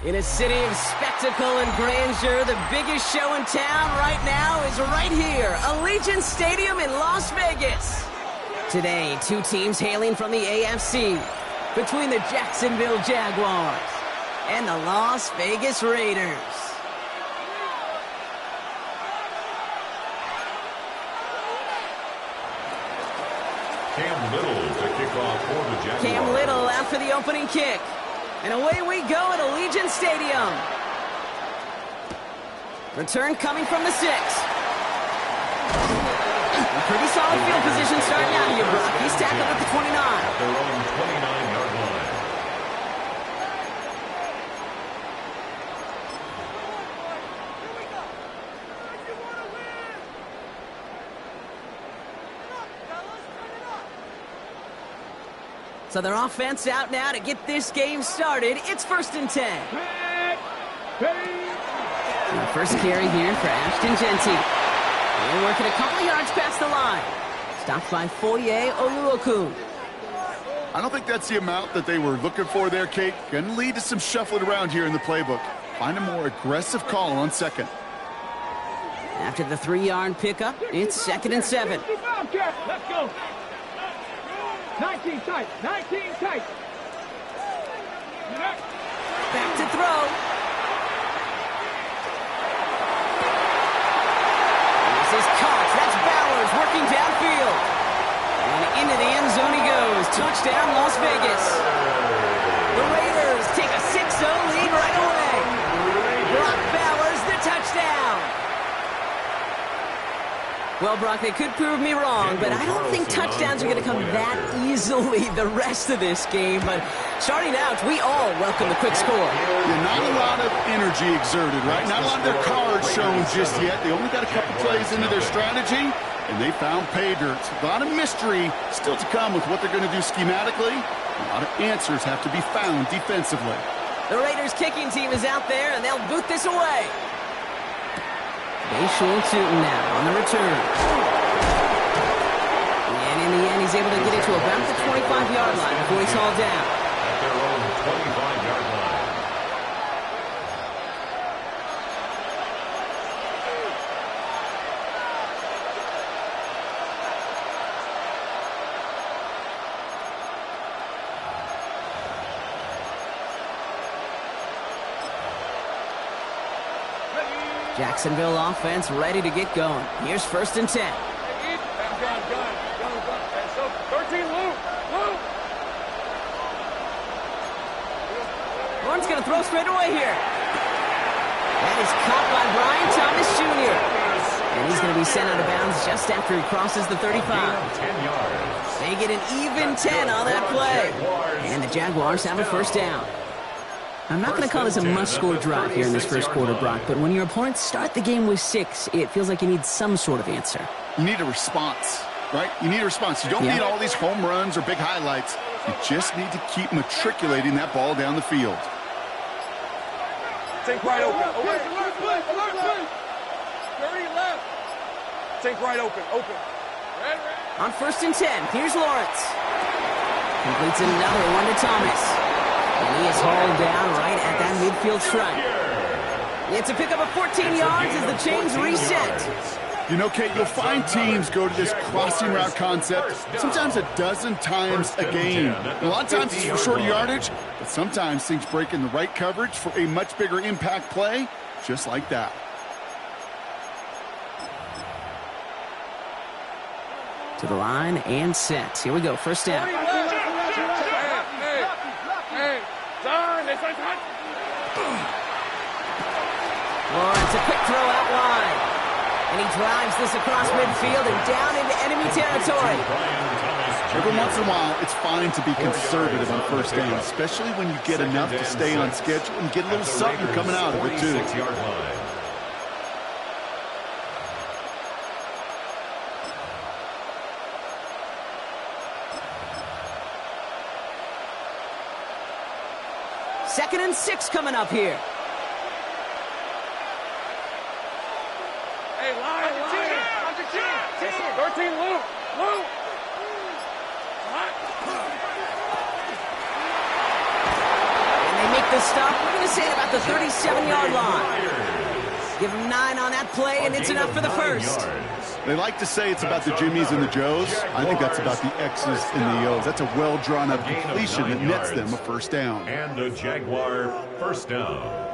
In a city of spectacle and grandeur, the biggest show in town right now is right here, Allegiant Stadium in Las Vegas. Today, two teams hailing from the AFC, between the Jacksonville Jaguars and the Las Vegas Raiders. Cam Little to kick off for the Jaguars. Cam Little after the opening kick. And away we go at Allegiant Stadium. Return coming from the 6. A pretty solid field position starting out here, Brock. He's tackled at the 29. At their own 29-yard line. So their offense out now to get this game started. It's 1st and 10. And the first carry here for Ashton Genty. And working a couple yards past the line. Stopped by Foye Oluokun. I don't think that's the amount that they were looking for there, Kate. Going to lead to some shuffling around here in the playbook. Find a more aggressive call on 2nd. After the 3-yard pickup, it's 2nd and 7. Let's go. 19 tight, 19 tight. Back to throw. This is caught. That's Bowers working downfield. And into the end zone he goes. Touchdown, Las Vegas. The Raiders take a 6-0 lead right away. Brock Bowers, the touchdown. Well, Brock, they could prove me wrong, but I don't think touchdowns are going to come that easily the rest of this game. But starting out, we all welcome the quick score. Yeah, not a lot of energy exerted, right? Not a lot of their cards shown just yet. They only got a couple plays into their strategy, and they found pay dirt. A lot of mystery still to come with what they're going to do schematically. A lot of answers have to be found defensively. The Raiders kicking team is out there, and they'll boot this away. Bayshore Tootin now on the return. And in the end, he's able to get it to about the 25-yard line before he's hauled down. At their own 25-yard line. Jacksonville offense ready to get going. Here's 1st and 10. So 13, Lou. Warren's going to throw straight away here. That is caught by Brian Thomas Jr. And he's going to be sent out of bounds just after he crosses the 35. 10 yards. They get an even 10 on that play. And the Jaguars have a 1st down. I'm not going to call this a must-score drive here in this first quarter, Brock, but when your opponents start the game with 6, it feels like you need some sort of answer. You need a response, right? You need a response. You don't need all these home runs or big highlights. You just need to keep matriculating that ball down the field. Take right open. Alert. 30 left. Take right open. On 1st and 10, here's Lawrence. Completes another one to Thomas. And he is hauled down right at that midfield stripe. It's a pickup of 14 yards as the chains reset. You know, Kate, you'll find teams go to this crossing route concept sometimes a dozen times a game. A lot of times it's for shorter yardage, but sometimes things break in the right coverage for a much bigger impact play, just like that. To the line and set. Here we go, 1st down. Lawrence, a quick throw out wide. And he drives this across midfield and down into enemy territory. Every once in a while, it's fine to be conservative on 1st down, especially when you get enough to stay on schedule and get a little something coming out of it, too. 26-yard line. . 1 2nd and 6 coming up here. Hey, line. 13, Luke. And they make the stop. We're going to say about the 37-yard line. Give them 9 on that play, and it's enough for the first. They like to say it's about the Jimmies and the Joes. I think that's about the X's and the O's. That's a well-drawn-up completion that nets them a first down. And a Jaguar first down.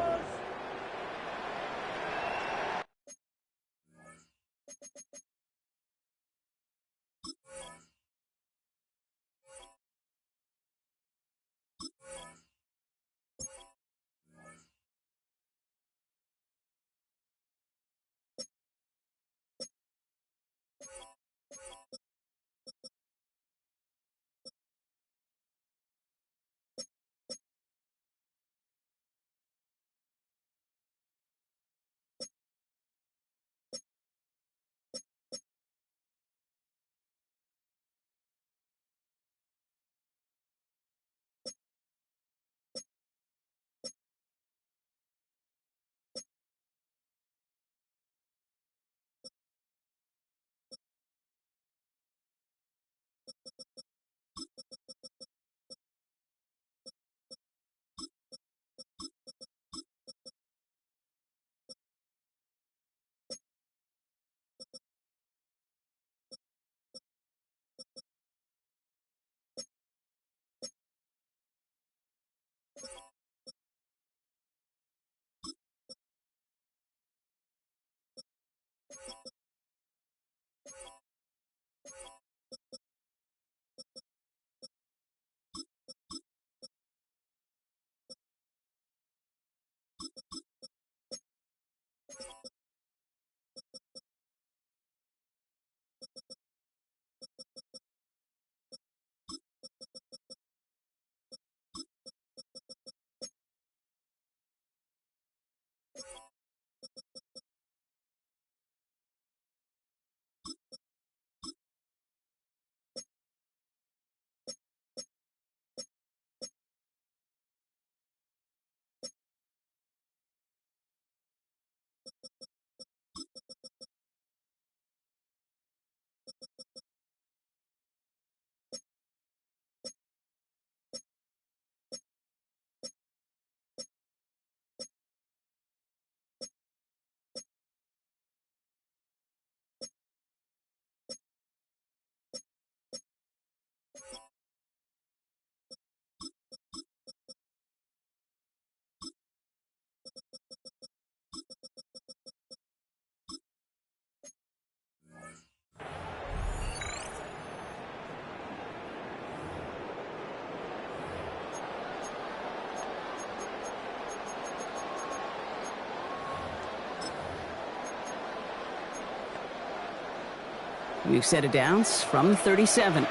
We've set it down from 37. 11.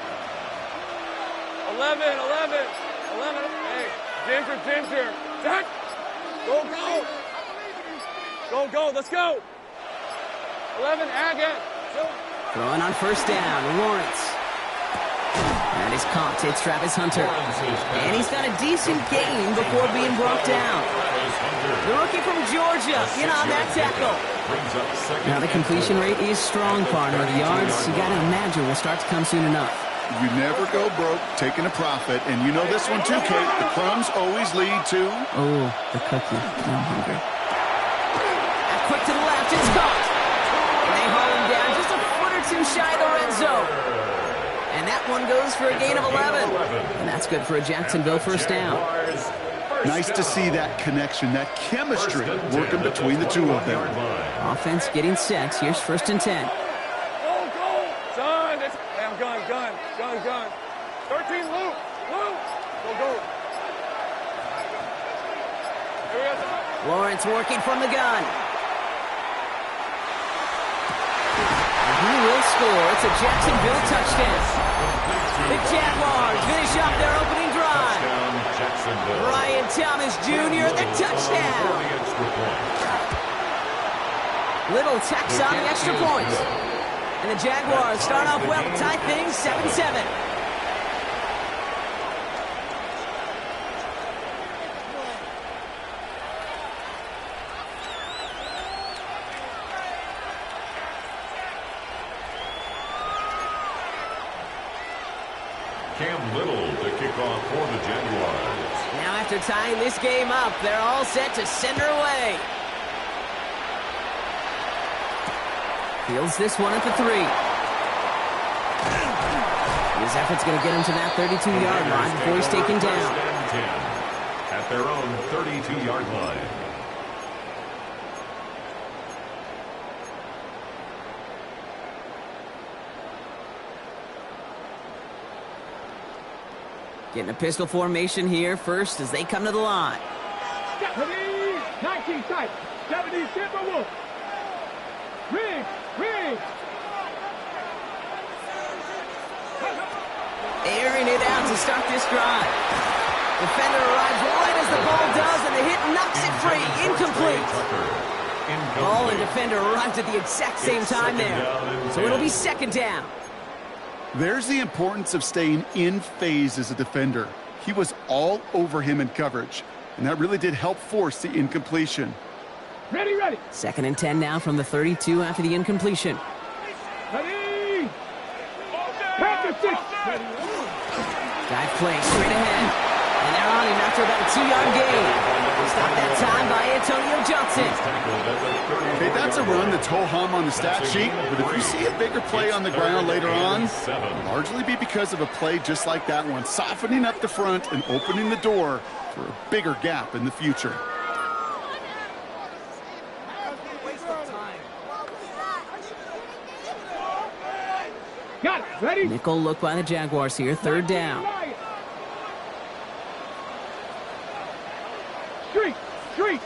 Hey, Ginger. Jack. Go. Let's go. 11, Agate. Throwing on first down, Lawrence. That is caught. It's Travis Hunter. And he's got a decent gain before being brought down. The rookie from Georgia in on that tackle. Now the completion rate is strong, partner. The yards, you got to imagine, will start to come soon enough. You never go broke taking a profit. And you know this one too, Kate. The crumbs always lead to... Oh, the cookie. I'm hungry. And quick to the left, it's caught. And they haul him down just a foot or two shy of the red zone. And that one goes for a gain of 11. And that's good for a Jacksonville first down. Nice to see that connection, that chemistry working between the two of them. Offense getting set. Here's 1st and 10. Go. Son, hey, I'm gun. 13, Luke. Go. Lawrence working from the gun. And he will score. It's a Jacksonville touchdown. The Jaguars finish off their opening drive. Brian Thomas Jr., the touchdown. Little tacks on the extra point. And the Jaguars start off well to tie things 7-7. Cam Little to kick off for the Jaguars. Now after tying this game up, they're all set to send her away. Fields this one at the 3. His effort's going to get him to that 32-yard line before he's taken down. At their own 32-yard line. Getting a pistol formation here first as they come to the line. 19 tight. 70 Timber Wolf. Rig. Airing it out to start this drive. Defender arrives right as the ball does, and the hit knocks it free. Incomplete. Ball and defender arrived at the exact same time there. So it'll be second down. There's the importance of staying in phase as a defender. He was all over him in coverage, and that really did help force the incompletion. Ready. Second and 10 now from the 32 after the incompletion. Ready. Pass the 6. Guy plays straight ahead. And they're on him after about a 2-yard gain. Stopped that time by Antonio Johnson. Okay, that's a run that's ho-hum on the stat sheet, but if you see a bigger play on the ground later on, it'll largely be because of a play just like that one, softening up the front and opening the door for a bigger gap in the future. Got it. Ready. Nickel look by the Jaguars here, third down. Street.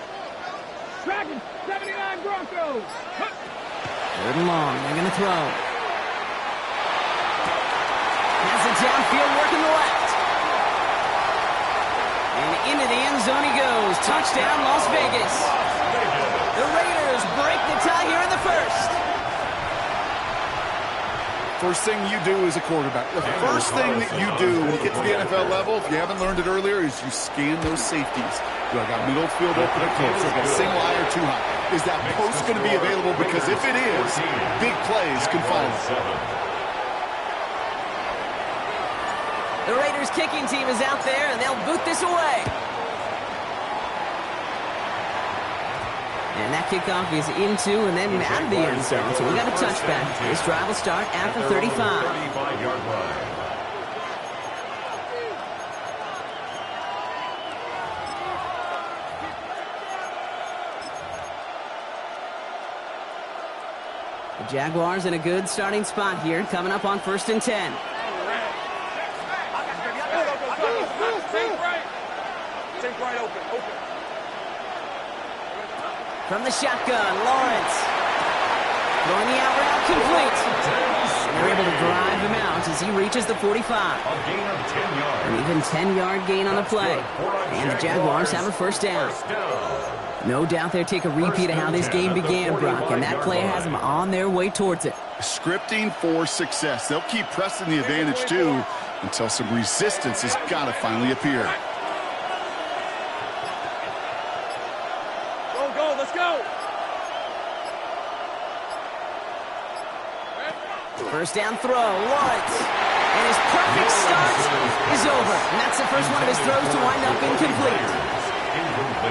Dragon. 79 Broncos. Third and long. They're going to throw. Has it downfield, working the left. And into the end zone he goes. Touchdown, Las Vegas. The Raiders break the tie here in the first. First thing you do as a quarterback, the first thing that you do when you get to the NFL level, if you haven't learned it earlier, is you scan those safeties. Do I got middle field open or close? Do I got single high or too high? Is that post going to be available? Because if it is, big plays can follow. The Raiders kicking team is out there, and they'll boot this away. And that kickoff is into and then out of the end zone. So we got a touchback. This drive will start at the 35. 35-yard line. The Jaguars in a good starting spot here, coming up on 1st and 10. Take right open. From the shotgun, Lawrence. Throwing the out route complete. And they're able to drive him out as he reaches the 45. A gain of 10 yards. An even 10-yard gain on the play. And the Jaguars have a first down. No doubt they'll take a repeat of how this game began, Brock, and that play has them on their way towards it. Scripting for success. They'll keep pressing the advantage, too, until some resistance has got to finally appear. Go, let's go. First down throw, Lawrence. And his perfect start is over. And that's the first one of his throws to wind up incomplete.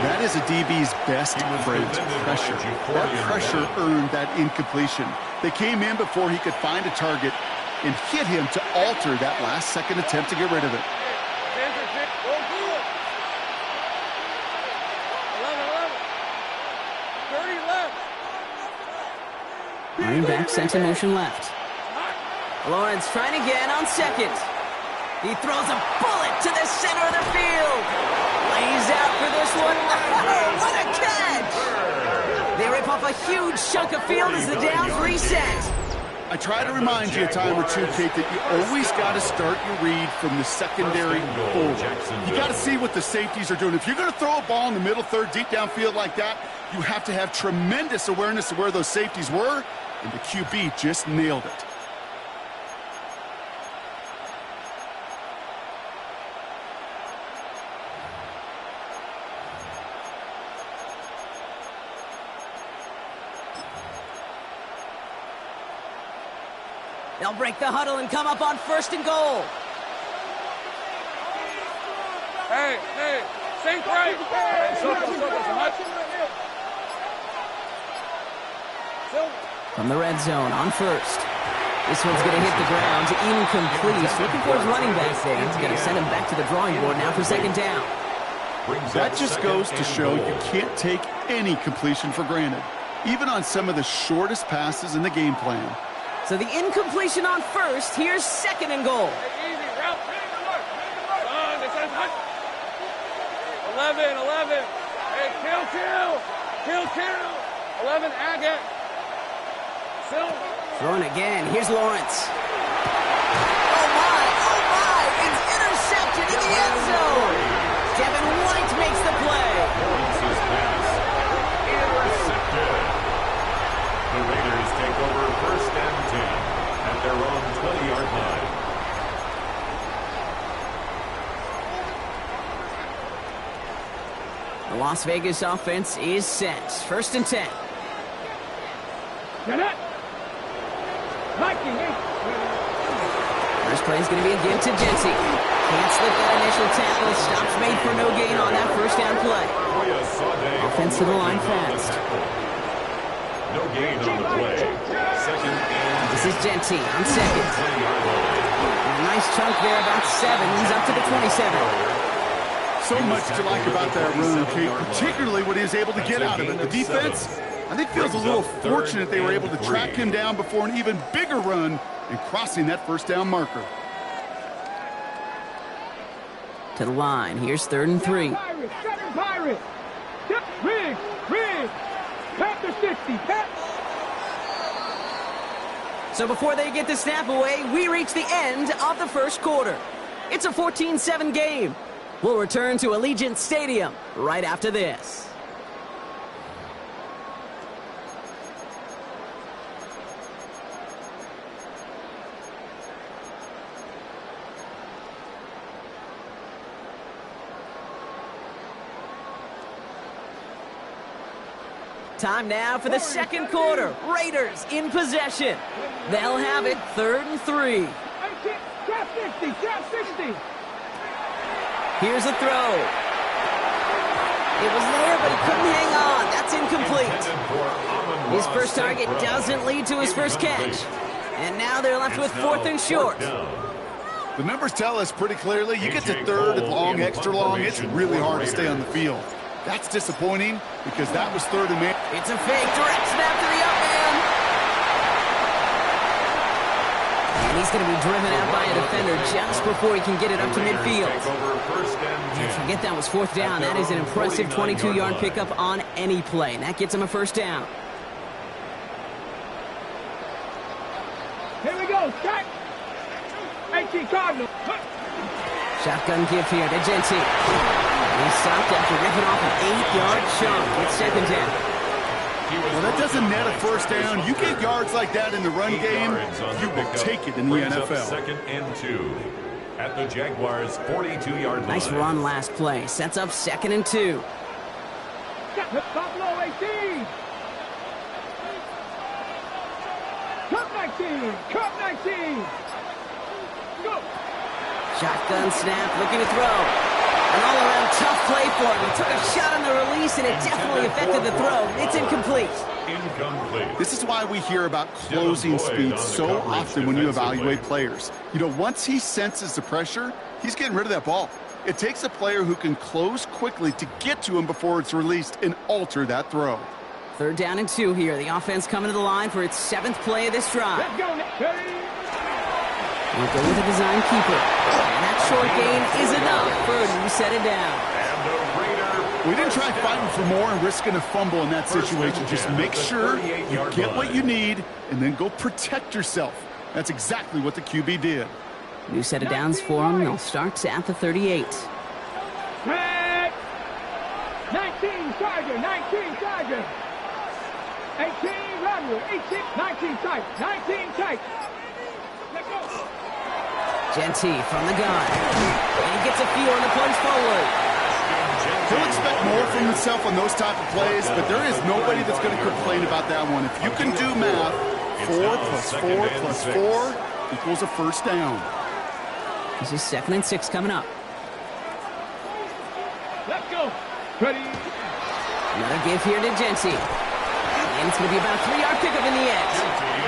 That is a DB's best phrase, pressure. That pressure earned that incompletion. They came in before he could find a target and hit him to alter that last-second attempt to get rid of it. Running back sent in motion left. Lawrence trying again on second. He throws a bullet to the center of the field. Lays out for this one. Oh, what a catch! They rip off a huge chunk of field as the downs reset. I try to remind you a time or two, Kate, that you always got to start your read from the secondary forward. You got to see what the safeties are doing. If you're going to throw a ball in the middle third, deep downfield like that, you have to have tremendous awareness of where those safeties were, and the QB just nailed it. They'll break the huddle and come up on 1st and goal. Hey, sink right. Hey, circle, hut. From the red zone on first. This one's going to hit the ground. Incomplete. He's looking for his running back there. He's going to send him back to the drawing board now for second down. That just goes to show you can't take any completion for granted, even on some of the shortest passes in the game plan. So the incompletion on first. Here's second and goal. Hey, easy, route. They said hut. 11. Hey, kill. 11, Agate. Throwing again. Here's Lawrence. Oh, my. It's intercepted in the end zone. Devin White makes the play. Lawrence's pass intercepted. The Raiders take over first and 10 at their own 20-yard line. The Las Vegas offense is set. First and 10. Get it. First play is going to be again to Jency. Can't slip that initial tackle. Stops made for no gain on that first down play. Offense to the line fast. No gain on the play. Second and This is Jency on second. A nice chunk there, about 7. He's up to the 27. So much to like about that run, Kate, particularly what he was able to get out of it. The defense, I think, feels a little fortunate they were able to track him down before an even bigger run and crossing that first down marker. To the line. Here's third and 3. Pirates. Rig. Panther 60. So before they get the snap away, we reach the end of the first quarter. It's a 14-7 game. We'll return to Allegiant Stadium right after this. Time now for the second quarter. Raiders in possession. They'll have it third and 3. Trap 60. Here's a throw. It was there, but he couldn't hang on. That's incomplete. His first target doesn't lead to his first catch. And now they're left with fourth and short. The numbers tell us pretty clearly, you get to third and long, extra long, it's really hard to stay on the field. That's disappointing because that was third and man. It's a fake, direct snap to the up man. And he's going to be driven out by a defender just before he can get it up to midfield. And forget that was fourth down. That is an impressive 22-yard pickup on any play. And that gets him a first down. Here we go, Jack. 18 Cardinal. Shotgun give here to Jency. He stopped after ripping off an 8-yard chunk. It's second down. Well, that doesn't net a first down. You get yards like that in the run game, you will take it in the NFL. Second and 2 at the Jaguars' 42-yard line. Nice run last play. Sets up second and 2. Top low 18. Cup 19. Go. Shotgun snap, looking to throw. An all-around tough play for him. He took a shot on the release, and it definitely affected the throw. It's incomplete. This is why we hear about closing speed so often when you evaluate players. You know, once he senses the pressure, he's getting rid of that ball. It takes a player who can close quickly to get to him before it's released and alter that throw. Third down and 2 here. The offense coming to the line for its 7th play of this drive. Let's go, Nick. We'll go with a design keeper. And that short gain is enough for a new set it down. We didn't try fighting for more and risking a fumble in that situation. Just make sure you get what you need and then go protect yourself. That's exactly what the QB did. New set of downs for them. They'll start at the 38. 19 Tiger. 18 Rodwood. 19 tight. Let's go. Jency from the gun. And he gets a feel on the punch forward. He'll expect more from himself on those type of plays, but there is nobody that's going to complain about that one. If you can do math, 4 plus 4 plus 4 equals a first down. This is 2nd and 6 coming up. Ready. Another give here to Genty. And it's going to be about a 3-yard pickup in the end.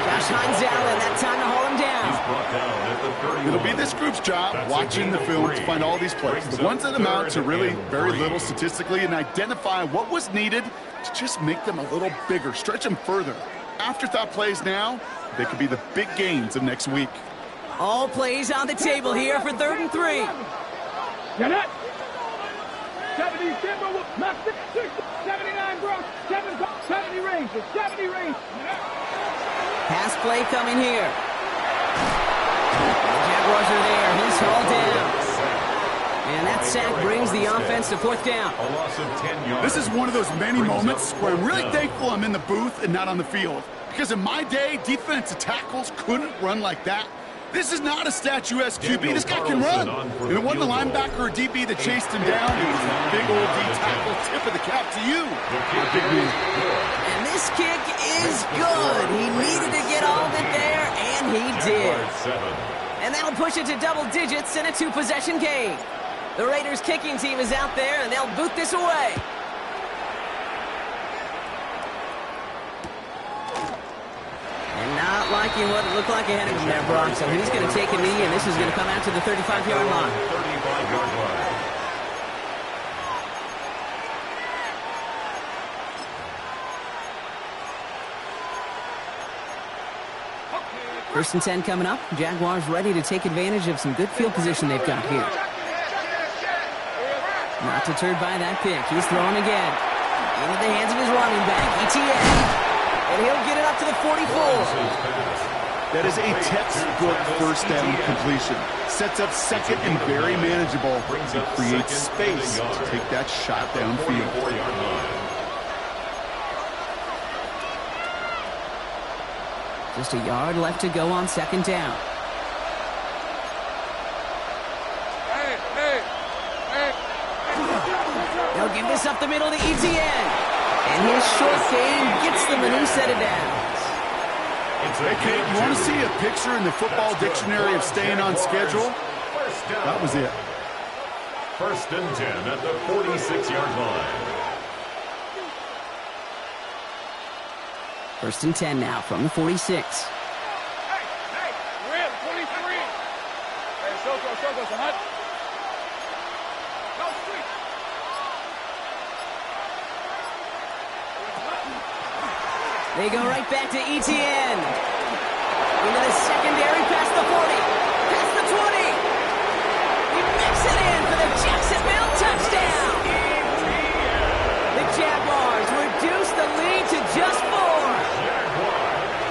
Josh Hines Allen, that time to haul him down. He's brought down at the 31. It'll be this group's job watching the film to find all these plays. The ones that amount to really very little statistically, and identify what was needed to just make them a little bigger, stretch them further. Afterthought plays now, they could be the big gains of next week. All plays on the table here for 3rd and 3. Get it. 70 Timberwolves, 79 Bronx, 70 Rangers, 70 Rangers. Pass play coming here. The Jaguars are there. He's hauled down. And that sack brings the offense to 4th down. A loss of 10 yards. This is one of those many moments where I'm really thankful I'm in the booth and not on the field. Because in my day, defensive tackles couldn't run like that. This is not a statuesque QB. This guy can run. And it wasn't the linebacker or DB that chased him down. It was a big old D tackle. Tip of the cap to you. Big man. And this kick is good. He needed to get all of it there, and he did. And that'll push it to double digits in a 2-possession game. The Raiders' kicking team is out there, and they'll boot this away. And not liking what it looked like ahead of him there, Brock. So he's going to take a knee, and this is going to come out to the 35-yard line. 35-yard line. First and 10 coming up. Jaguars ready to take advantage of some good field position they've got here. Not deterred by that pick. He's throwing again. Into the hands of his running back, ETN. And he'll get it up to the 44. That is a textbook first down completion. Sets up second and very manageable. It creates space to take that shot downfield. Just a yard left to go on 2nd down. They'll give this up the middle to ETN. And his short game gets them a new set of downs. Hey, Kate, you want to see a picture in the football dictionary of staying on schedule? That was it. 1st and 10 at the 46-yard line. 1st and 10 now from the 46. Hey, we're at 23. Hey, Soko, son. Go street. They go right back to ETN. Into the secondary, past the 40, past the 20. He makes it in for the Jacksonville touchdown. The Jaguars reduce the lead to just 4.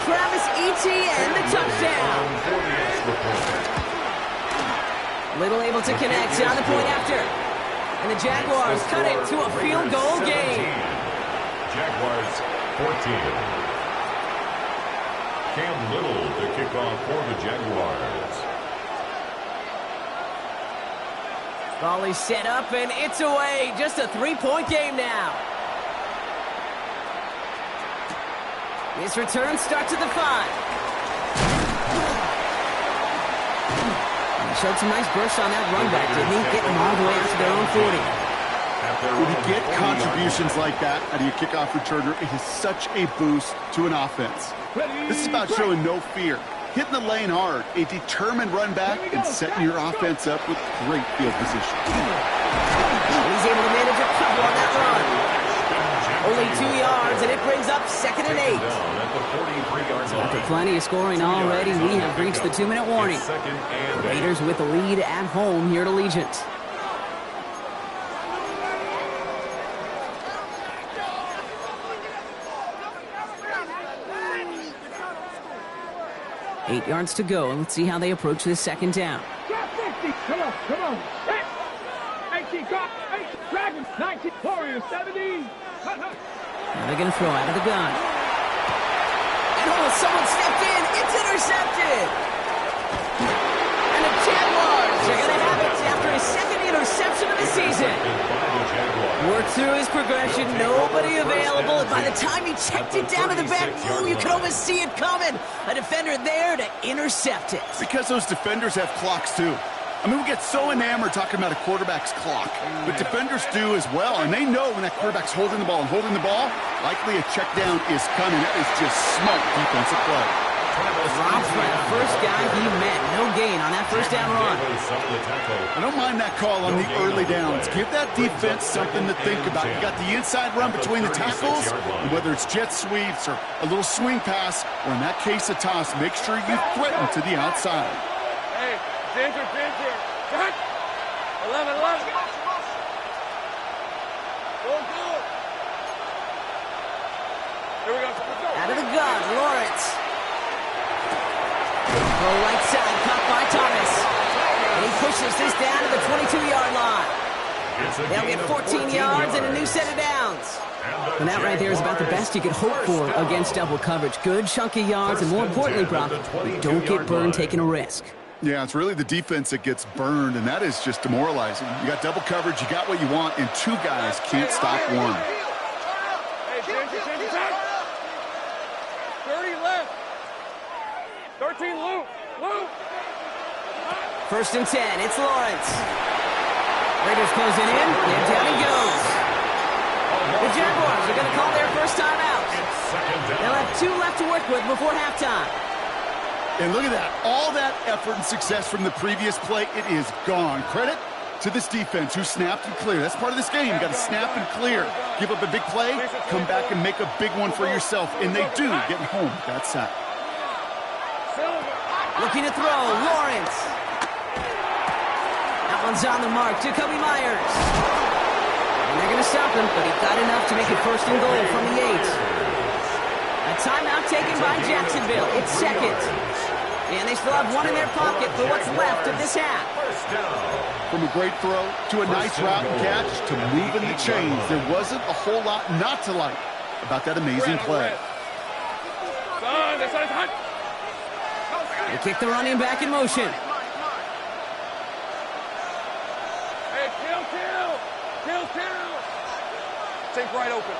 Travis Etienne, the touchdown. Little able to connect on the point after. And the Jaguars cut it to a field goal game. Jaguars 14. Cam Little to kick off for the Jaguars. Volley set up, and it's away. Just a 3-point game now. This return starts at the 5. He showed some nice burst on that run back, didn't he? Getting them all the way out to their own 40. When you get contributions like that out of your kickoff returner, it is such a boost to an offense. This is about showing no fear, hitting the lane hard, a determined run back, and setting your offense up with great field position. He's able to manage a couple on that run. Only 2 yards, and it brings up 2nd and 8. After plenty of scoring already, we have reached the 2-minute warning. Raiders with the lead at home here at Allegiant. Eight yards to go, and let's see how they approach this 2nd down. Come on. Hey, 18, Dragon, 19, Warriors, 17. Now they're going to throw out of the gun. And someone stepped in. It's intercepted. And the Jaguars are going to have it after his 2nd interception of the season. Worked through his progression, nobody available, and by the time he checked it down to the back, you could almost see it coming. A defender there to intercept it. Because those defenders have clocks too. I mean, we get so enamored talking about a quarterback's clock, but defenders do as well, and they know when that quarterback's holding the ball, likely a check down is coming. That is just smart defensive play. Drops by the first guy he met. No gain on that first down run. I don't mind that call on the early downs. Give that defense something to think about. You got the inside run between the tackles, and whether it's jet sweeps or a little swing pass, or in that case a toss, make sure you threaten to the outside. Hey, Ginger. Cut. 11. Go. Here we go. Let's go. Out of the gun, Lawrence. Go right side, caught by Thomas. And he pushes this down to the 22-yard line. They'll get 14 yards and a new set of downs. And that right there is about the best you could hope for against double coverage. Good chunky yards, and more importantly, Brock, don't get burned taking a risk. Yeah, it's really the defense that gets burned, and that is just demoralizing. You got double coverage, you got what you want, and two guys can't stop one. Hey, Ginger, back. 30 left. 13 loop. First and 10, it's Lawrence. Raiders closing in, and down he goes. The Jaguars are going to call their first time out. They'll have 2 left to work with before halftime. And look at that. All that effort and success from the previous play, it is gone. Credit to this defense who snapped and cleared. That's part of this game. You got to snap and clear. Give up a big play, come back and make a big one for yourself. And they do, getting home with that sack. Looking to throw, Lawrence. That one's on the mark, Jacoby Myers. And they're going to stop him, but he got enough to make it first and goal from the 8. A timeout taken by Jacksonville. It's second. And they still have one in their pocket for what's left of this half. From a great throw to a nice route and catch to moving the chains, there wasn't a whole lot not to like about that amazing play. They kick the running back in motion. Hey, kill. Sink right open.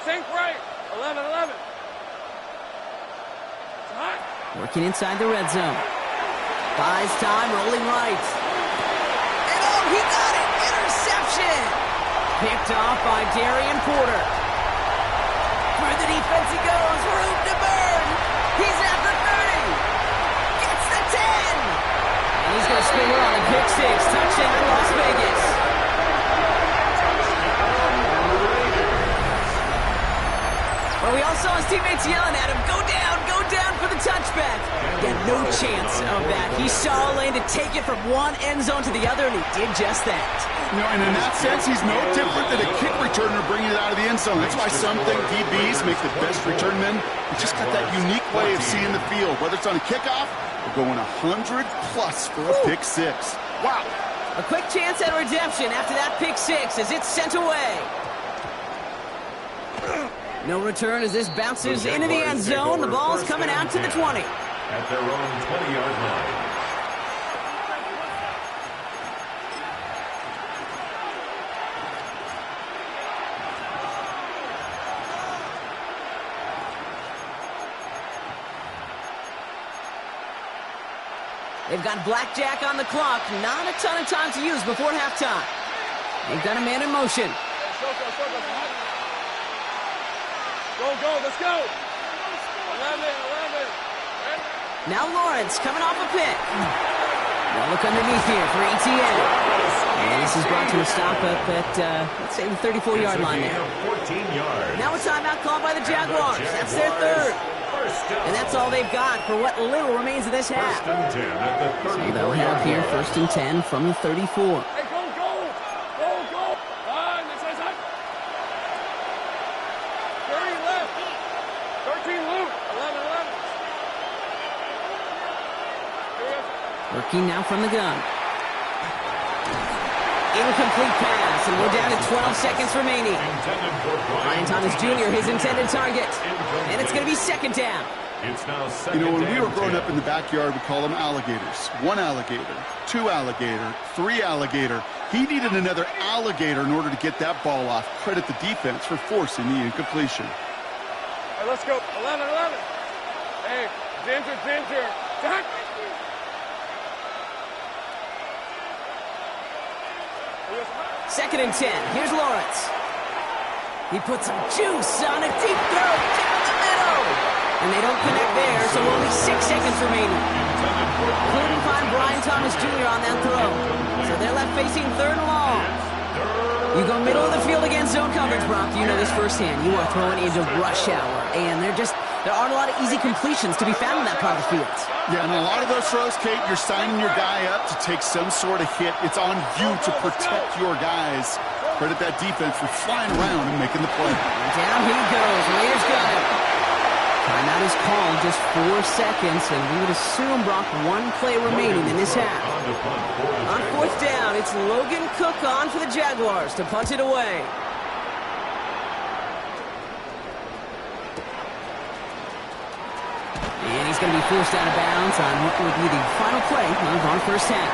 Sink right. 11. Working inside the red zone. Buys time, rolling right. And he got it! Interception! Picked off by Darian Porter. Through the defense he goes, room to burn. He's at the 30. Gets the 10. And he's going to spin on a pick 6. Touchdown Las Vegas. Well, we all saw his teammates yelling at him, go down for the touchback. He had no chance of that. He saw a lane to take it from one end zone to the other, and he did just that. You know, and in that sense, he's no different than a kick returner bringing it out of the end zone. That's why some think DBs make the best return men. He just got that unique way of seeing the field, whether it's on a kickoff or going 100+ for a pick 6. Wow. A quick chance at redemption after that pick 6 as it's sent away. No return as this bounces into the end zone. The ball's coming out to the 20. At their own 20-yard line. They've got blackjack on the clock. Not a ton of time to use before halftime. They've got a man in motion. Go, let's go. 11. Now Lawrence coming off a pick. Well, look underneath here for ETN. And this is brought to a stop up at, let's say, the 34-yard line there. 14 yards. Now a timeout called by the Jaguars. That's their third. And that's all they've got for what little remains of this half. First and 10 at the 34. So they'll have here first and 10 from the 34. Hey, go. This is it. 30 left. 13 loop. 11. Working now from the gun. Incomplete pass, and we're down to 12 seconds remaining. Brian Thomas Jr., his intended target. And it's going to be second down. It's now second. You know, when we were growing up in the backyard, we call them alligators. 1 alligator, 2 alligator, 3 alligator. He needed another alligator in order to get that ball off. Credit the defense for forcing the incompletion. All right, let's go. 11. Hey, Ginger. Jack. Second and 10. Here's Lawrence. He puts some juice on a deep throw down the middle. And they don't connect there, so only 6 seconds remaining. Couldn't find Brian Thomas Jr. on that throw. So they're left facing third and long. You go middle of the field against zone coverage, Brock. You know this firsthand. You are throwing into rush hour. And there aren't a lot of easy completions to be found in that part of the field. Yeah, and a lot of those throws, Kate, you're signing your guy up to take some sort of hit. It's on you to protect your guys. Credit that defense for flying around and making the play. And down he goes. Raiders got him. Timeout is called, just 4 seconds, and we would assume, Brock, 1 play remaining in this half. On fourth down, it's Logan Cook on for the Jaguars to punt it away. And he's going to be forced out of bounds on what would be the final play of our first half.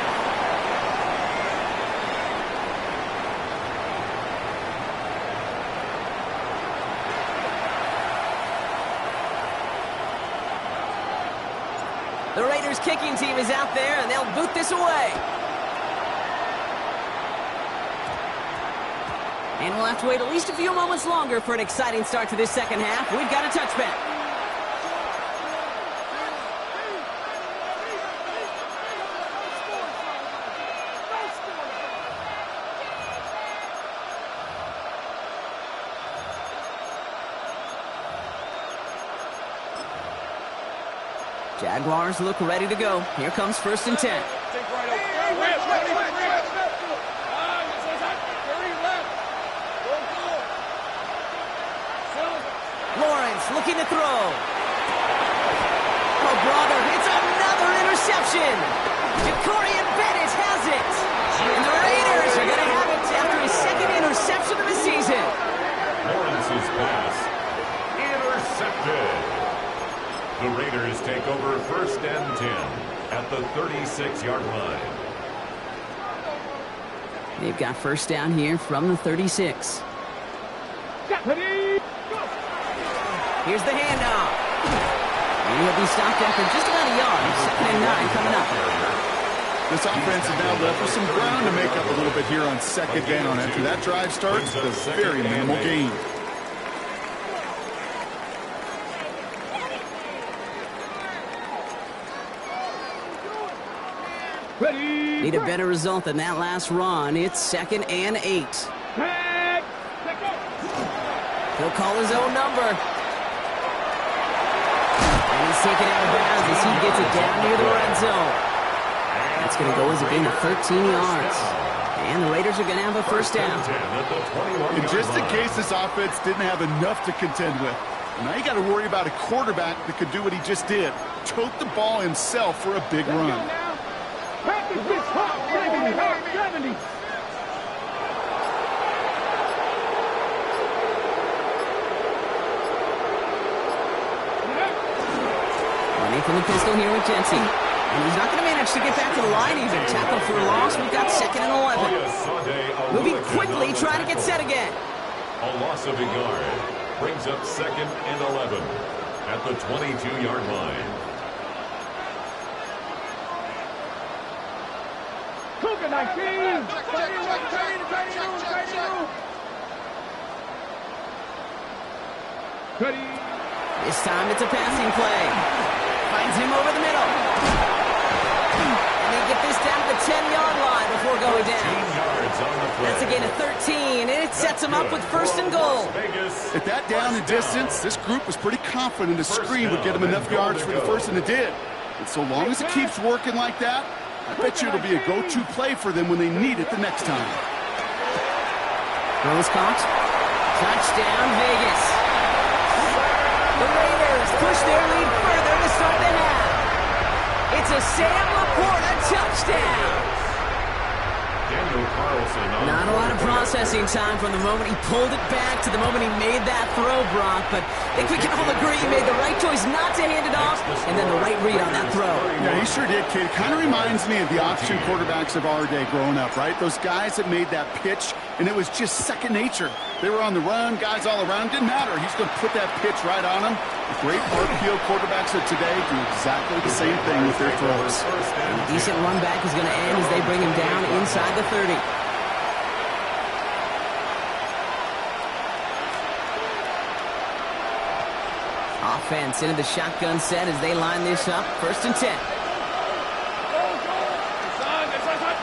The Raiders kicking team is out there, and they'll boot this away. And we'll have to wait at least a few moments longer for an exciting start to this second half. We've got a touchback. Jaguars look ready to go. Here comes first and 10. Lawrence looking to throw. Oh, brother, it's another interception. Jacorian Bennett has it. And the Raiders are going to have it after his second interception of the season. Lawrence's pass intercepted. The Raiders take over first and 10 at the 36-yard line. They've got first down here from the 36. Here's the handoff. And he'll be stopped after just about a yard. Second and 9 coming up. This offense is now left with some ground to make up a little bit here on second down. After that drive starts, a very minimal gain. Need a better result than that last run. It's second and 8. He'll call his own number. And he's taken out of bounds as he gets it down near the red zone. That's going to go as a gain of 13 yards. And the Raiders are going to have a first down. And just in case this offense didn't have enough to contend with, now you got to worry about a quarterback that could do what he just did. Tote the ball himself for a big run. Running from the pistol here with Jensen. And he's not going to manage to get back to the line even. Tackle for a loss. We've got second and 11. Moving quickly, trying to get set again. A loss of a yard brings up second and 11 at the 22-yard line. This time it's a passing play. Finds him over the middle. And they get this down to the 10-yard line before going down. That's a gain of 13, and it sets him up with first and goal. At that down and distance, this group was pretty confident a screen would get them enough yards for the first, and it did. And so long as it keeps working like that, I bet you it'll be a go-to play for them when they need it the next time. Throw is caught. Touchdown, Vegas. The Raiders push their lead further to start the half. It's a Sam Laporta touchdown. Not a lot of processing time from the moment he pulled it back to the moment he made that throw, Brock. But I think we can all agree he made the right choice not to hand it off. And then the right read on that throw. Yeah, he sure did, kid. Kind of reminds me of the option quarterbacks of our day growing up, right? Those guys that made that pitch, and it was just second nature. They were on the run, guys all around. Didn't matter. He's going to put that pitch right on them. The great RPO quarterbacks of today do exactly the same thing with their throws. And a decent run back is going to end as they bring him down inside the 30. Offense into the shotgun set as they line this up. 1st and 10.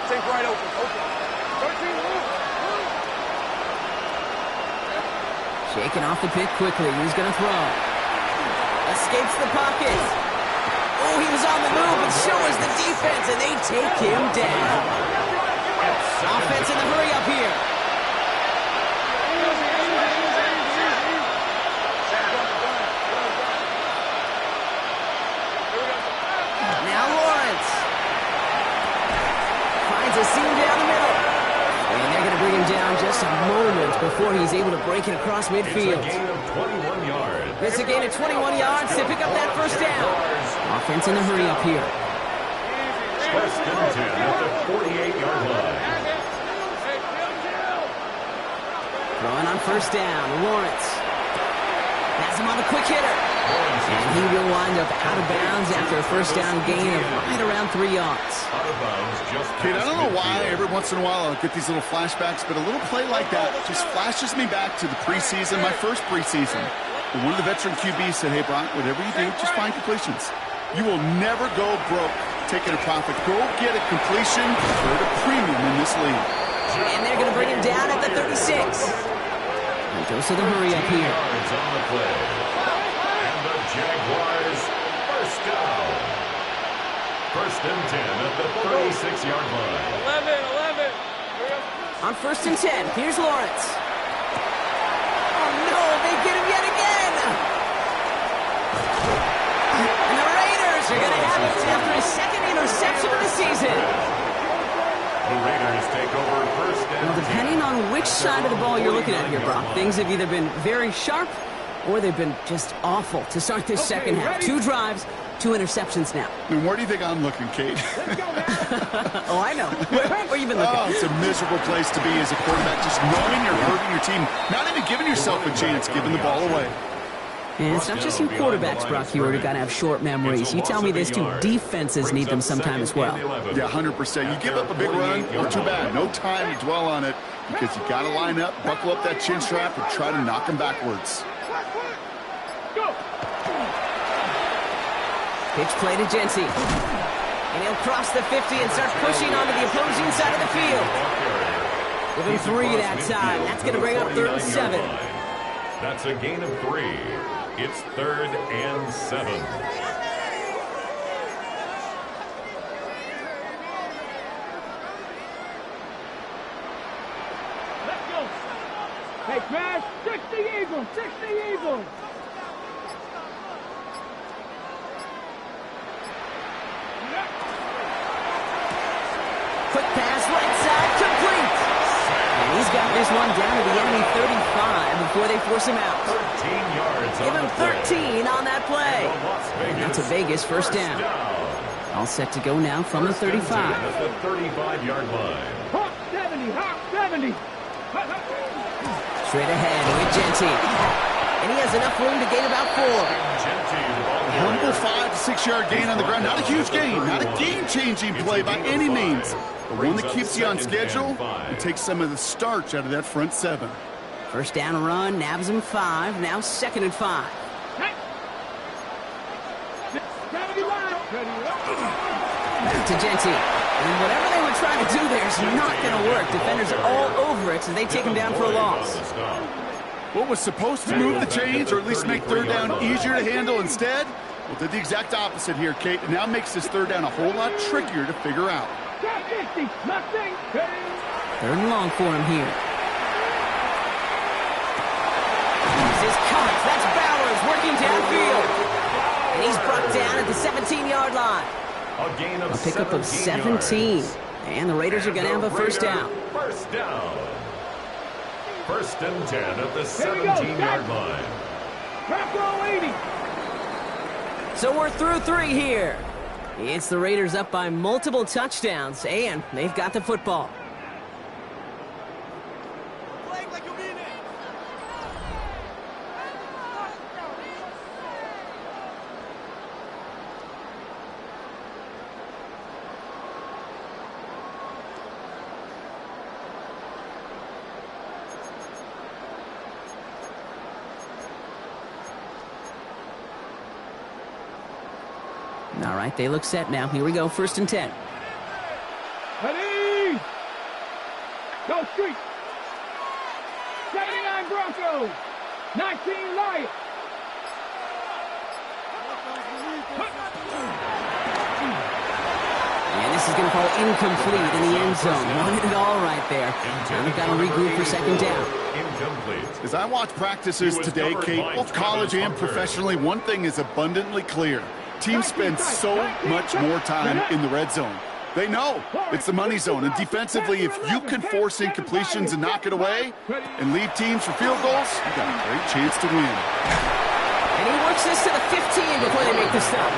Take right open. Shaking off the pick quickly. He's going to throw. Escapes the pocket. Oh, he was on the move, and so is the defense, and they take him down. Offense in the hurry up here. Now Lawrence. Finds a seam down the middle. And they're going to bring him down just a moment before he's able to break it across midfield. It's a gain of 21 yards. It's a gain of 21 yards to pick up that 1st down. Offense in the hurry up here. 1st and 10 at the 48-yard line. Throwing on 1st down, Lawrence. Has him on the quick hitter. And he will wind up out of bounds after a 1st down gain of right around 3 yards. Out of bounds just Kid, I don't know past why midfield. every once in a while I'll get these little flashbacks, but a little play like that just flashes me back to the preseason, my first preseason. And one of the veteran QBs said, hey, Brock, whatever you do, just find completions. You will never go broke taking a profit. Go get a completion for a premium in this league. And they're going to bring him down at the 36. And goes to the hurry up here. Yards on the play. And the Jaguars, 1st down. 1st and 10 at the 36-yard line. 11. On 1st and 10, here's Lawrence. Oh, no, they get him yet again. And the Raiders are going to have it after his 2nd interception of the season. The Raiders take over 1st and Well, depending on which side of the ball you're looking at here, Brock, things have either been very sharp or they've been just awful to start this second half. 2 drives, 2 interceptions now. And where do you think I'm looking, Kate? Oh, I know. Where you been looking? Oh, it's a miserable place to be as a quarterback, just knowing you're hurting your team, not even giving yourself a chance, giving the ball away. And it's not just you quarterbacks, Brock, you got to have short memories. You tell me this too, defenses need them sometime as well. Yeah, 100%. You give up a big run, not too bad. No time to dwell on it because you got to line up, buckle up that chin strap, and try to knock them backwards. Pitch play to Jency. And he'll cross the 50 and start pushing onto the opposing side of the field. Give him 3 that time. That's going to bring up 3rd and 7. That's a gain of 3. It's 3rd and 7. Let's go. Hey, Crash, 60 Eagles, 60 Eagles. Quick pass, right side, complete. And he's got this one down to the enemy 35 before they force him out. 13 yards Give on him the play. 13 on that play. And That's a Vegas 1st down. All set to go now from the 35. At the 35-yard line. Hawk 70, Hawk 70. Straight ahead with Jency. And he has enough room to gain about 4. Humble 5 to 6 yard gain on the ground. Not a huge gain, not a game-changing play by any means. But one that keeps you on schedule and takes some of the starch out of that front 7. 1st down run, nabs him 5. Now 2nd and 5. Back to Jency. And whatever they were trying to do there is not going to work. Defenders all over it, so they take him down for a loss. What was supposed to move the chains, or at least make 3rd down easier to handle instead, well, did the exact opposite here, Kate. It now makes this 3rd down a whole lot trickier to figure out. 50, nothing. 3rd and long for him here. This is Cox. That's Bowers working downfield. And he's brought down at the 17-yard line. A pickup of 17. And the Raiders are going to have a 1st down. 1st down. 1st and 10 at the 17-yard line. Crack roll 80. So we're through 3 here. It's the Raiders up by multiple touchdowns, and they've got the football. All right, they look set now. Here we go, 1st and 10. Ready! Go street! 79 Broncos! 19 Lions! And this is going to fall incomplete in the end zone. Wanted it all right there. Now they've got to regroup for 2nd down. Incomplete. As I watch practices today, Kate, both college and professionally, one thing is abundantly clear. Teams spend so much more time in the red zone. They know it's the money zone, and defensively, if you can force incompletions and knock it away and lead teams for field goals, you got a great chance to win. And he works this to the 15 before they make the stop.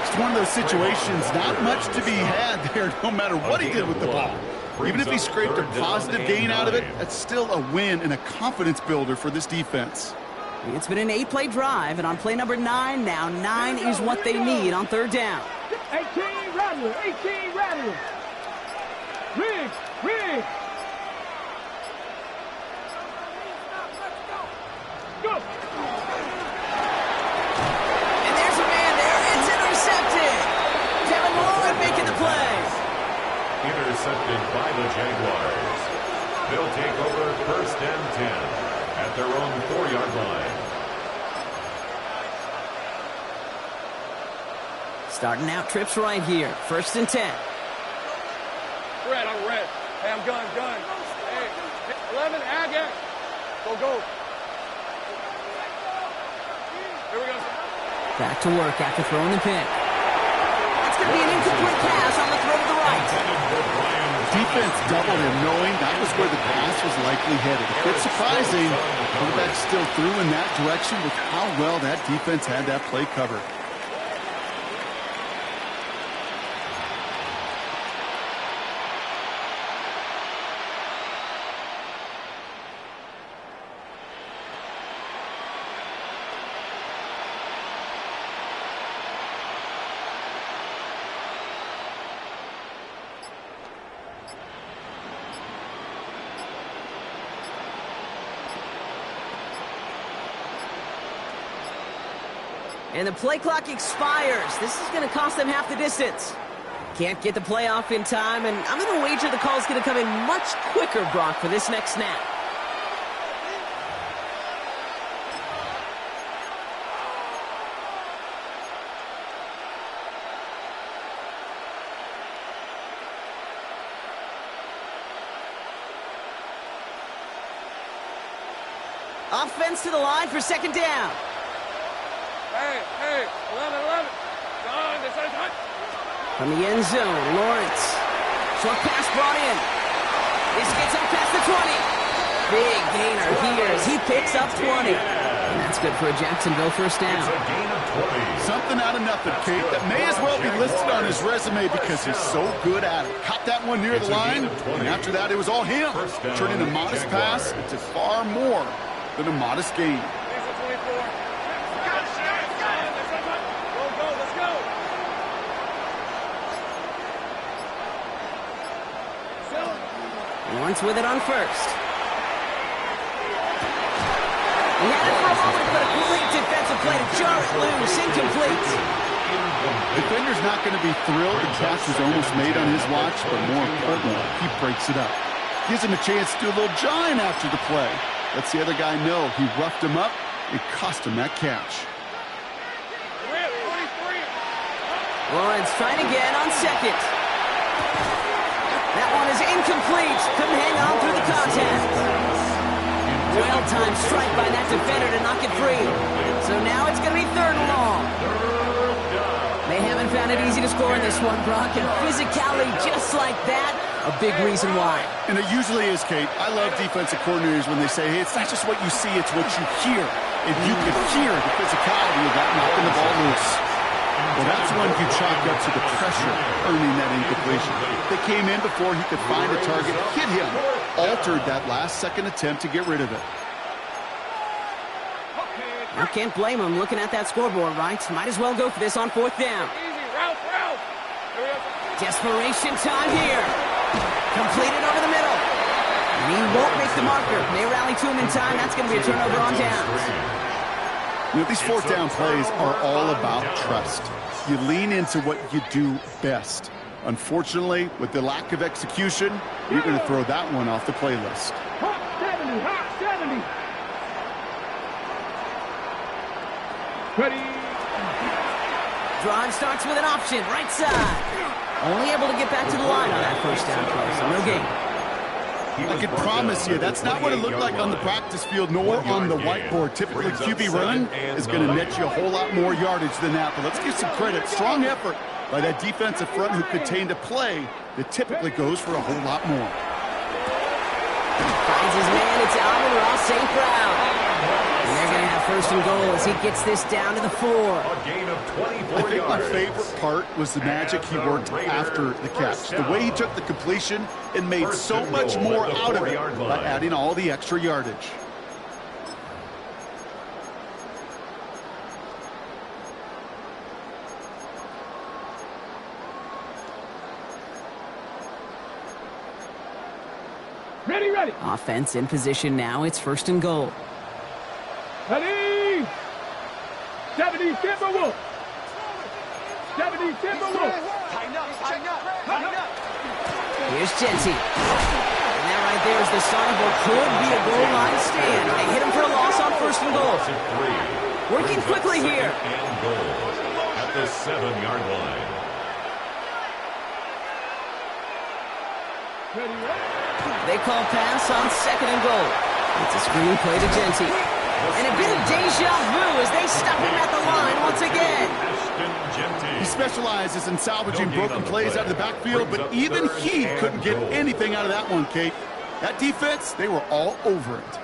It's one of those situations, not much to be had there, no matter what he did with the ball. Even if he scraped a positive gain out of it, that's still a win and a confidence builder for this defense. It's been an 8-play drive, and on play number 9 now, 9 is what they need on 3rd down. 18 Rattler! 18 Rattler! Riggs! Riggs! Go! And there's a man there. It's intercepted. Kevin Lloyd making the play. Intercepted by the Jaguars. They'll take over 1st and 10 at their own 4-yard line. Starting out trips right here. 1st and 10. Red, I'm red. Hey, I'm gun. Hey, 11, Ag. Go. Here we go. Back to work after throwing the pick. That's going to be an incomplete pass on the throw to the right. Defense doubled him, knowing that was where the pass was likely headed. A bit surprising, quarterback still threw in that direction with how well that defense had that play covered. And the play clock expires. This is going to cost them half the distance. Can't get the play off in time, and I'm going to wager the call's going to come in much quicker, Brock, for this next snap. Offense to the line for 2nd down. Hey, 11. John, this is hot. From the end zone, Lawrence. Short pass brought in. This gets up past the 20. Big gainer here as he picks up 20. And that's good for a Jacksonville 1st down. It's a gain of 20. Something out of nothing, Kate, that may as well be listed on his resume because he's so good at it. Caught that one near the line, and after that, it was all him. Turning a modest pass into far more than a modest gain. Lawrence with it on 1st. He had it for a moment, but a great defensive play to jar it loose. Incomplete. Defender's not going to be thrilled the catch was almost made on his watch, but more importantly, he breaks it up. Gives him a chance to do a little jawing after the play. Lets the other guy know he roughed him up and cost him that catch. Lawrence trying again on 2nd. That one is incomplete. Couldn't hang on through the contact. Well-timed strike by that defender to knock it free. So now it's going to be 3rd and long. They haven't found it easy to score in this one, Brock. And physicality just like that, a big reason why. And it usually is, Kate. I love defensive coordinators when they say, hey, it's not just what you see, it's what you hear. and you could hear the physicality of that knocking the ball loose. Well, that's one you chalk up to the pressure earning that incompletion. They came in before he could find a target, hit him, altered that last-second attempt to get rid of it. I can't blame him looking at that scoreboard, right? Might as well go for this on 4th down. Easy, route. Desperation time here. Completed over the middle. And he won't make the marker. They rally to him in time. That's going to be a turnover on downs. You know, these 4th down plays are all about trust. You lean into what you do best. Unfortunately, with the lack of execution, you're going to throw that one off the playlist. Hot 70. Ready. Drive starts with an option, right side. Only able to get back to the line on that 1st down play, so no gain. I can promise you, that's not what it looked like on the practice field, nor on the whiteboard. Typically, QB run is going to net you a whole lot more yardage than that. But let's give some credit. Strong effort by that defensive front who contained a play that typically goes for a whole lot more. Finds his man. It's Alvin Ross St. Brown. And they're going to have 1st and goal as he gets this down to the 4. A gain of 24 I think yards. my favorite part was the magic he worked after the catch. The way he took the completion and made so much more out of it by adding all the extra yardage. Ready. Offense in position now. It's 1st and goal. Ready. 70 Timberwolves. Tighten up. Here's Genty. And that right there is the start of what could be a goal line stand. They hit him for a loss on 1st and goal. Working quickly here. And goal at the 7-yard line. They call pass on 2nd and goal. It's a screen play to Genty. And a bit of deja vu as they stop him at the line once again. He specializes in salvaging broken plays out of the backfield, but even he couldn't get anything out of that one, Kate. That defense, they were all over it.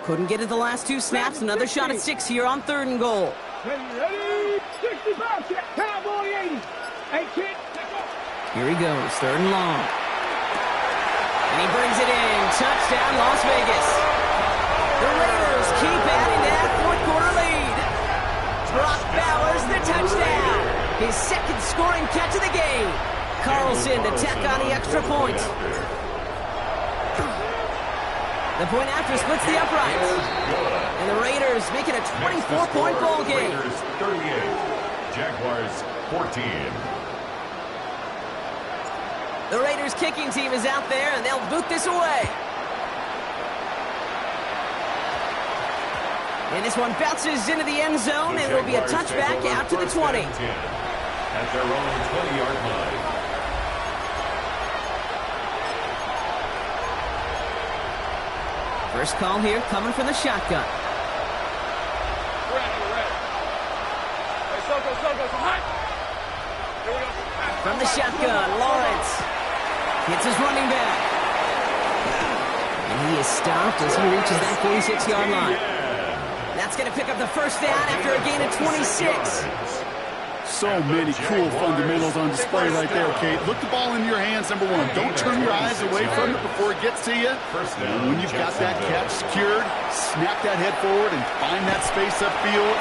Couldn't get it the last 2 snaps. Another shot at 6 here on 3rd and goal. Ready. 65 check. Cowboy 80. 8 kick. Here he goes, 3rd and long. And he brings it in. Touchdown, Las Vegas. The Raiders keep adding to that 4th quarter lead. Brock Bowers, the touchdown. His 2nd scoring catch of the game. Carlson to tack on the extra point. The point after splits the uprights. And the Raiders make it a 24-point ball game. Raiders 38, Jaguars 14. The Raiders kicking team is out there, and they'll boot this away. And this one bounces into the end zone, and it will be a touchback out to the 20. At their own 20-yard line. First call here coming from the shotgun. Ready. Hey, Soko, hot. Here we go. From the shotgun, Lawrence hits his running back. And he is stopped as he reaches that 46-yard line. That's going to pick up the 1st down after a gain of 26. So many cool fundamentals on display right there, Kate. Look the ball in your hands, number 1. Don't turn your eyes away from it before it gets to you. And when you've got that catch secured, snap that head forward and find that space upfield.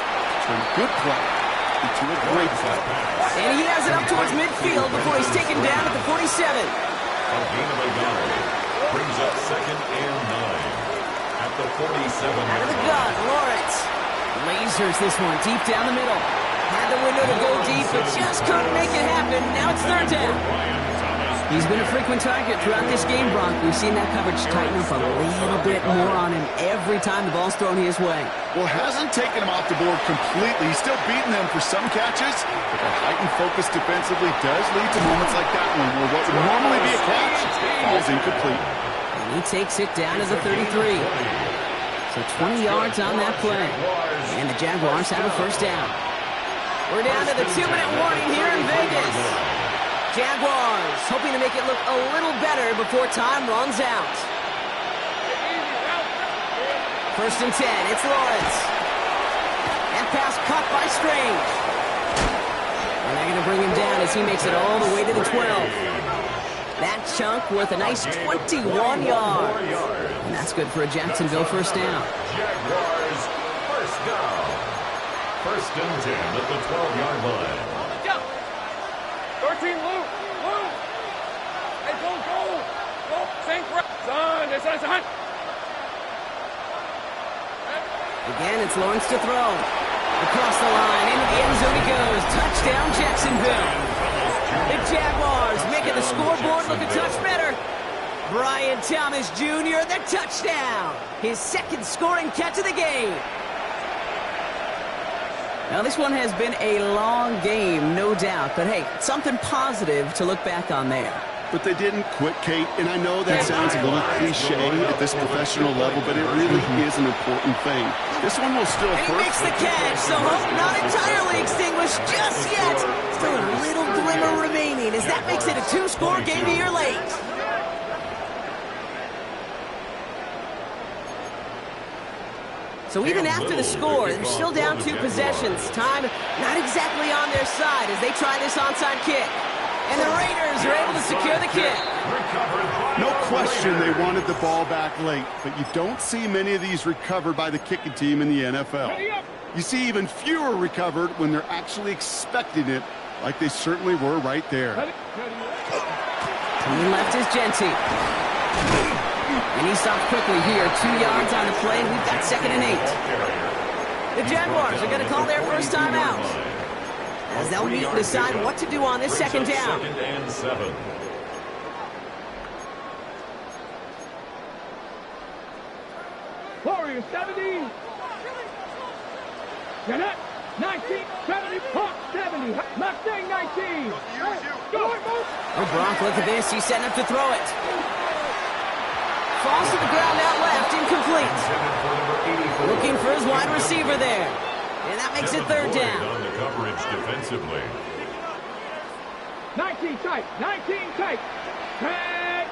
Turn a good play into a great play. And he has it up towards midfield before he's taken down at the 47. A gain of a yard brings up 2nd and 9 at the 47. Out of the gun, Lawrence lasers this one deep down the middle. Had the window to go deep, but just couldn't make it happen. Now it's 3rd down. He's been a frequent target throughout this game, Brock. We've seen that coverage tighten up a little bit more on him every time the ball's thrown his way. Well, hasn't taken him off the board completely. He's still beating them for some catches, but the heightened focus defensively does lead to moments like that one where what would normally be a catch falls incomplete. And he takes it down to the 33. So 20 yards on that play. And the Jaguars have a first down. We're down to the 2-minute warning here in Vegas. Jaguars hoping to make it look a little better before time runs out. First and 10, it's Lawrence. That pass caught by Strange. And they're going to bring him down as he makes it all the way to the 12. That chunk worth a nice 21 yards. And that's good for a Jacksonville first down. Jaguars first down. First and 10 at the 12-yard line. Go. 13, Luke. Luke. Hey, go. Go. Same crap. Son. Again, it's Lawrence to throw. Across the line, into the end zone he goes. Touchdown, Jacksonville. The Jaguars making the scoreboard look a touch better. Brian Thomas Jr., the touchdown. His second scoring catch of the game. Now, this one has been a long game, no doubt. But, hey, something positive to look back on there. But they didn't quit, Kate, and I know that sounds a little cliche at this professional level, but it really is an important thing. This one will still hurt. And he makes the catch, so hope not entirely extinguished just yet. Still a little glimmer remaining as that makes it a 2-score game here late. So even after the score, they're still down 2 possessions. Time not exactly on their side as they try this onside kick. And the Raiders are able to secure the kick. No question they wanted the ball back late, but you don't see many of these recovered by the kicking team in the NFL. You see even fewer recovered when they're actually expecting it, like they certainly were right there. To the left is Genty. And he stops quickly here. 2 yards on the play, and we've got 2nd and 8. The Jaguars are going to call their first time out, as they'll meet and decide what to do on this second down. 2nd and 7. Warriors 70. Janet 19, 70, Park 70. Mustang 19. Go. Oh, Brock, look at this. He's setting up to throw it. Falls to the ground out left, incomplete. Looking for his wide receiver there. And that makes it 3rd down. On the coverage defensively. 19 tight, 19 tight. Tag.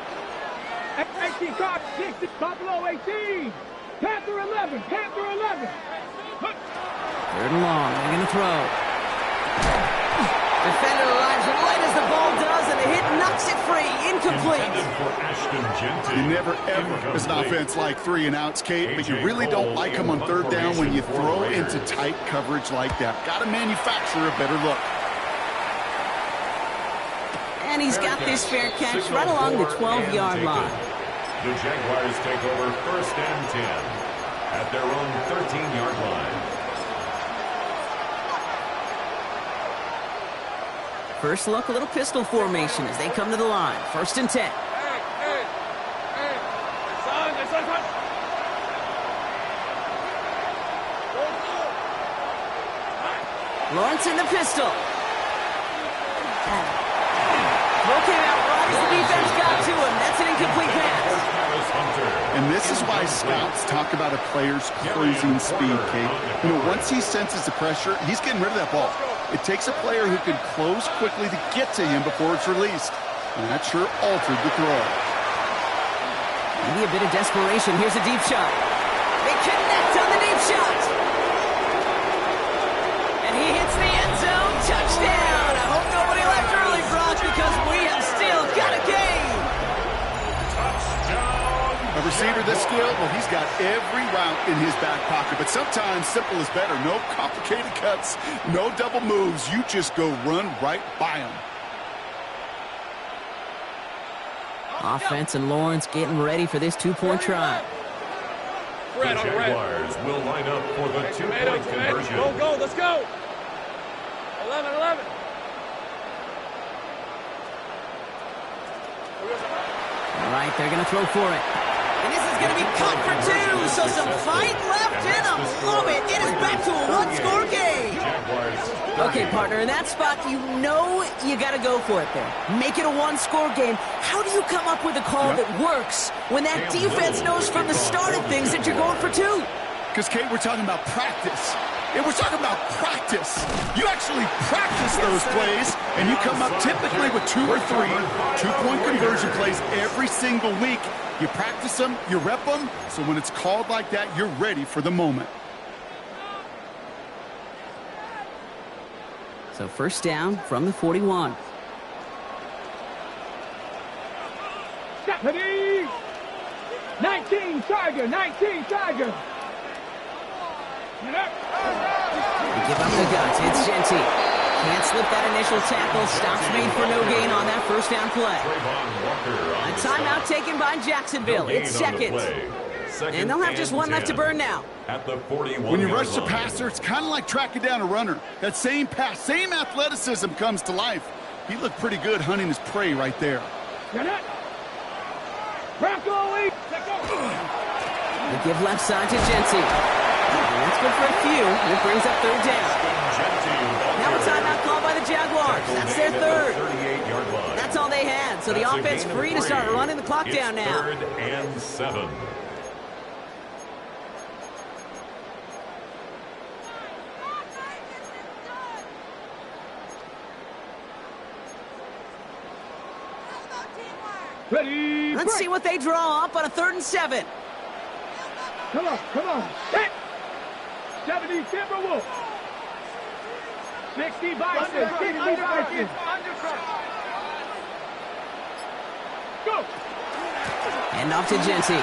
18 caught, 60, Buffalo 18. Panther 11, Panther 11. 3rd and long, they're going to throw. Defender arrives right as the ball does, and the hit knocks it free. Incomplete. You never, ever, as an offense, like 3 and outs, Kate, but you really don't like them on 3rd down when you throw into tight coverage like that. Got to manufacture a better look. And he's got this fair catch right along the 12-yard line. The Jaguars take over 1st and 10 at their own 13-yard line. First look, a little pistol formation as they come to the line. 1st and 10. Lawrence in the pistol. Throw came out right as the defense got to him. That's an incomplete pass. And this is why scouts talk about a player's closing speed, Kate. You know, once he senses the pressure, he's getting rid of that ball. It takes a player who can close quickly to get to him before it's released. And that sure altered the throw. Maybe a bit of desperation. Here's a deep shot. They connect on the deep shot. And he hits the end zone. Touchdown. I hope nobody left early, Brock, because we have still got a game. Touchdown. A receiver this skilled, well, he's got every route in his back pocket. But sometimes simple is better. No complicated cuts, no double moves. You just go run right by him. Offense and Lawrence getting ready for this 2-point try. The Jaguars will line up for the 2-point conversion. Go, let's go. 11. All right, they're going to throw for it. And this is going to be caught for 2, so some fight left in a moment. It is back to a 1-score game. Okay, partner, in that spot, you know you got to go for it there. Make it a 1-score game. How do you come up with a call that works when that defense knows from the start of things that you're going for 2? Because, Kate, we're talking about practice. And we're talking about practice. You actually practice those plays, and you come up typically with 2 or 3 two-point conversion plays every single week. You practice them, you rep them, so when it's called like that, you're ready for the moment. So first down from the 41. Stephanie! 19 Tiger, 19 Tiger. They give up the guts. It's Genty. Can't slip that initial tackle. Stops made for no gain on that first down play. A timeout taken by Jacksonville. It's second. And they'll have just one left to burn now. At the 41. When you rush the passer, it's kind of like tracking down a runner. That same pass, same athleticism comes to life. He looked pretty good hunting his prey right there. They give left side to Genty. And that's good for a few. It brings up third down. Now a timeout called by the Jaguars. That's their third. That's all they had. So the offense free to start running the clock down now. Third and 7. Ready, Let's see what they draw up on a 3rd and 7. Come on, come on. Hit! 70 Timberwolves. 60 Bison, 60 Bison. Go! And off to Genty.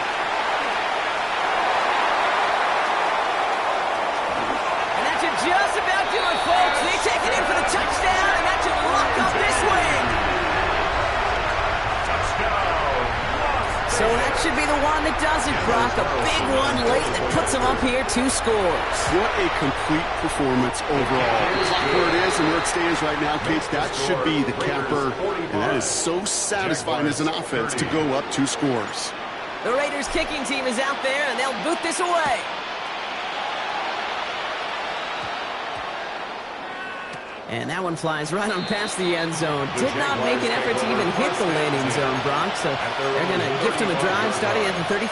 And that should just about do it, folks. They take it in for the touchdown, and that should lock up this win. So that should be the one that does it, Brock. A big one late that puts them up here 2 scores. What a complete performance overall. Where it is and where it stands right now, Cage, that should be the capper. And that is so satisfying as an offense to go up 2 scores. The Raiders kicking team is out there, and they'll boot this away. And that one flies right on past the end zone. Did not make an effort to even hit the landing zone, Brock. So they're going to gift him a drive starting at the 35.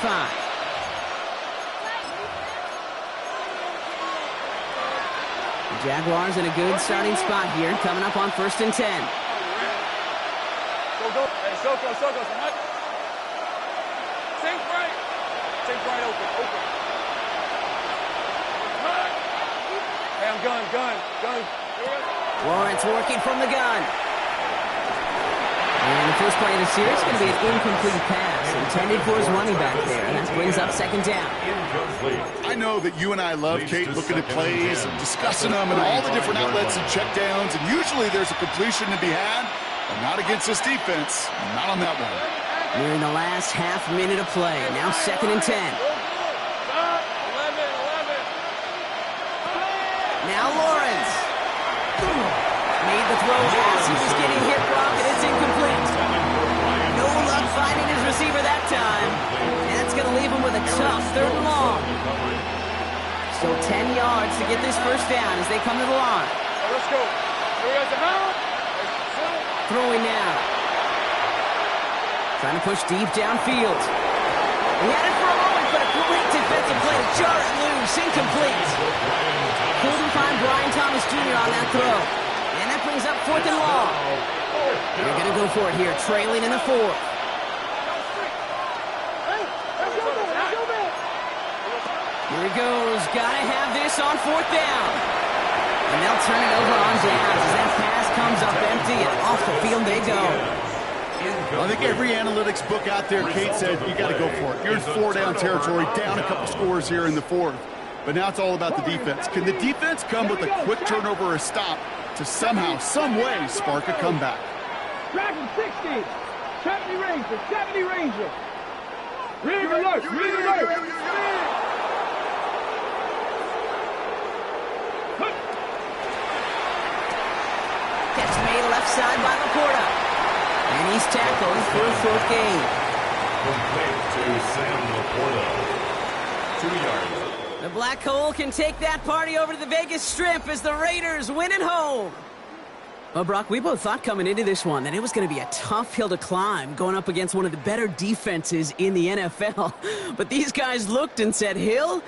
The Jaguars in a good starting spot here, coming up on 1st and 10. Go. Hey, Soko. Sink right. Open. Hey, I'm gun. Lawrence working from the gun. And the first play of the series is going to be an incomplete pass intended for his running back there. And that brings up 2nd down. I know that you and I love, Kate, looking at plays and discussing them and all the different outlets and checkdowns. And usually there's a completion to be had, but not against this defense. Not on that one. We're in the last half minute of play. Now 2nd and 10. Now Lawrence. Made the throw as he was getting hit, Brock, and it's incomplete. No luck finding his receiver that time. And that's going to leave him with a tough 3rd and long. So 10 yards to get this first down as they come to the line. Let's go. Throwing now. Trying to push deep downfield. He had it for a moment, but a great defensive play to jar it loose. Incomplete. Couldn't find Brian Thomas Jr. on that throw. And that brings up 4th and long. They're going to go for it here, trailing in the 4th. Here he goes. Got to have this on 4th down. And they'll turn it over on downs as that pass comes up empty and off the field they go. Well, I think every analytics book out there, Kate, said you got to go for it. You're in 4-down territory, down a couple scores here in the 4th. But now it's all about the defense. Can the defense come with a quick turnover or a stop to somehow, some way, spark a comeback? Dragon 60. 70 Ranger. 70 Ranger. Read alert. Catch made left side by Laporta. And he's tackled for a 4th gain. Complete to Sam Laporta. 2 yards. The Black Hole can take that party over to the Vegas Strip as the Raiders win at home. Well, Brock, we both thought coming into this one that it was going to be a tough hill to climb going up against one of the better defenses in the NFL. But these guys looked and said, Hill?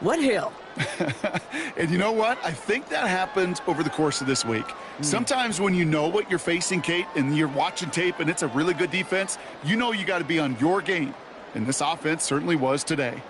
What hill? And you know what? I think that happened over the course of this week. Sometimes when you know what you're facing, Kate, and you're watching tape and it's a really good defense, you know you got to be on your game. And this offense certainly was today.